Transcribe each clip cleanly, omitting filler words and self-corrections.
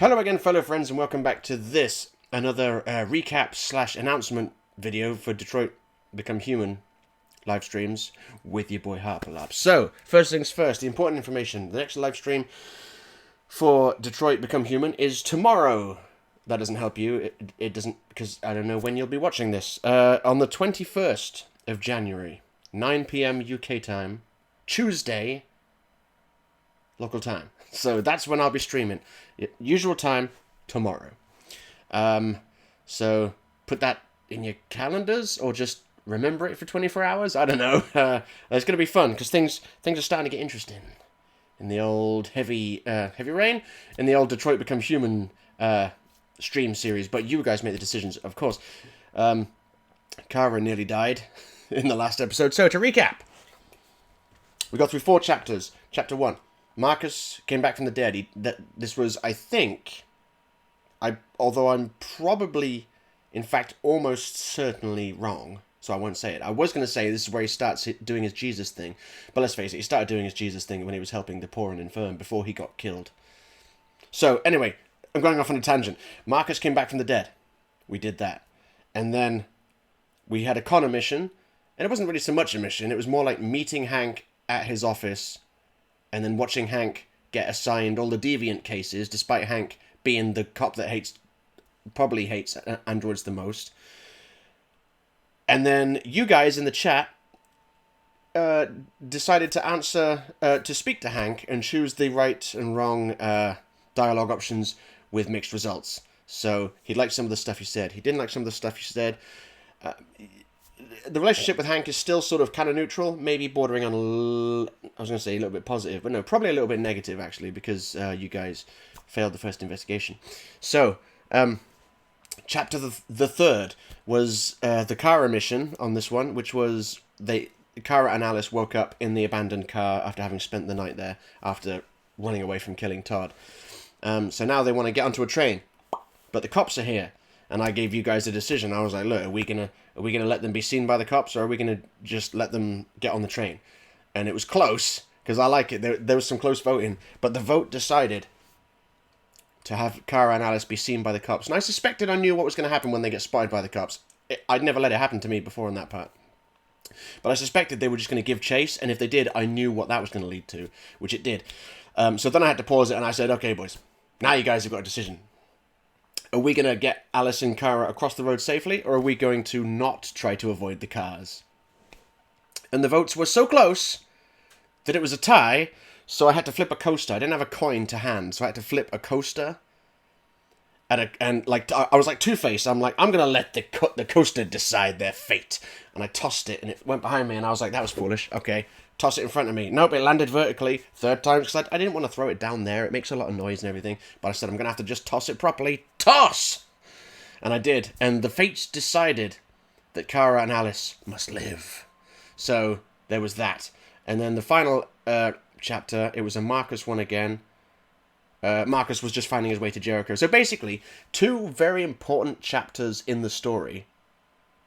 Hello again, fellow friends, and welcome back to this, another recap / announcement video for Detroit Become Human live streams with your boy Harperlarp. So, first things first, the important information. The next live stream for Detroit Become Human is tomorrow. That doesn't help you. It doesn't, because I don't know when you'll be watching this. On the 21st of January, 9 p.m. UK time, Tuesday, local time. So that's when I'll be streaming. Usual time, tomorrow. So put that in your calendars, or just remember it for 24 hours. I don't know. It's going to be fun, because things are starting to get interesting. In the old heavy rain, in the old Detroit Become Human stream series. But you guys make the decisions, of course. Kara nearly died in the last episode. So to recap, we got through 4 chapters. Chapter 1. Marcus came back from the dead. This was, I think, although I'm probably, in fact, almost certainly wrong, so I won't say it. I was going to say this is where he starts doing his Jesus thing, but let's face it, he started doing his Jesus thing when he was helping the poor and infirm before he got killed. So, anyway, I'm going off on a tangent. Marcus came back from the dead. We did that. And then we had a Connor mission, and it wasn't really so much a mission. It was more like meeting Hank at his office and then watching Hank get assigned all the deviant cases, despite Hank being the cop that probably hates androids the most. And then you guys in the chat decided to speak to Hank and choose the right and wrong dialogue options with mixed results. So he liked some of the stuff you said. He didn't like some of the stuff you said. The relationship with Hank is still sort of kind of neutral, maybe bordering on, I was going to say a little bit positive, but no, probably a little bit negative, actually, because you guys failed the first investigation. So, chapter the third was the Kara mission on this one, which was Kara and Alice woke up in the abandoned car after having spent the night there, after running away from killing Todd. So now they want to get onto a train, but the cops are here. And I gave you guys a decision. I was like, look, are we gonna let them be seen by the cops, or are we gonna just let them get on the train? And it was close, because I like it. There was some close voting, but the vote decided to have Kara and Alice be seen by the cops. And I suspected I knew what was going to happen when they get spotted by the cops. I'd never let it happen to me before in that part. But I suspected they were just going to give chase, and if they did, I knew what that was going to lead to, which it did. So then I had to pause it, and I said, okay, boys, now you guys have got a decision. Are we going to get Alice and Kara across the road safely, or are we going to not try to avoid the cars? And the votes were so close that it was a tie, so I had to flip a coaster. I didn't have a coin to hand, so I had to flip a coaster. And I was like Two-Face. I'm like, I'm going to let the coaster decide their fate. And I tossed it, and it went behind me, and I was like, that was foolish. Okay, toss it in front of me. Nope, it landed vertically. 3rd time, because I didn't want to throw it down there. It makes a lot of noise and everything. But I said, I'm going to have to just toss it properly. Toss! And I did. And the fates decided that Kara and Alice must live. So there was that. And then the final chapter, it was a Marcus one again. Marcus was just finding his way to Jericho. So basically, 2 very important chapters in the story.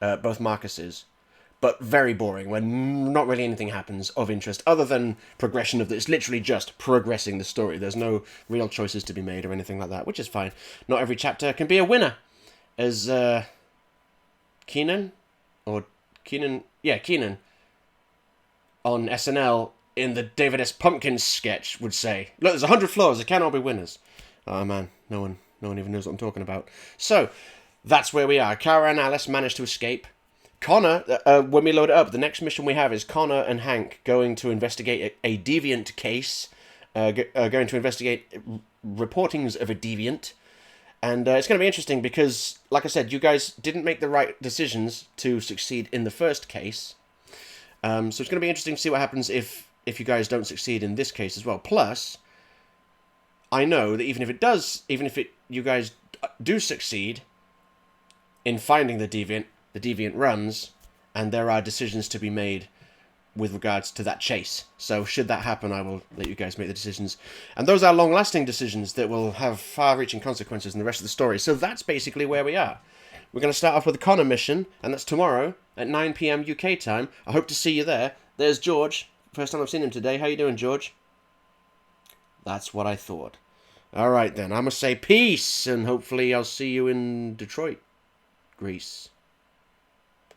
Both Marcus's. But very boring, when not really anything happens of interest, other than progression of this. It's literally just progressing the story. There's no real choices to be made or anything like that, which is fine. Not every chapter can be a winner. As Keenan on SNL in the David S. Pumpkins sketch would say, look, there's 100 floors, they can't all be winners. Oh man, no one even knows what I'm talking about. So, that's where we are. Kara and Alice managed to escape. Connor, when we load it up, the next mission we have is Connor and Hank going to investigate a deviant case, going to investigate reportings of a deviant, and it's going to be interesting because, like I said, you guys didn't make the right decisions to succeed in the first case, so it's going to be interesting to see what happens if you guys don't succeed in this case as well. Plus, I know that even if you guys do succeed in finding the deviant runs, and there are decisions to be made with regards to that chase. So should that happen, I will let you guys make the decisions. And those are long-lasting decisions that will have far-reaching consequences in the rest of the story. So that's basically where we are. We're going to start off with the Connor mission, and that's tomorrow at 9 p.m. UK time. I hope to see you there. There's George. First time I've seen him today. How you doing, George? That's what I thought. All right, then. I'm going to say peace, and hopefully I'll see you in Detroit, Greece.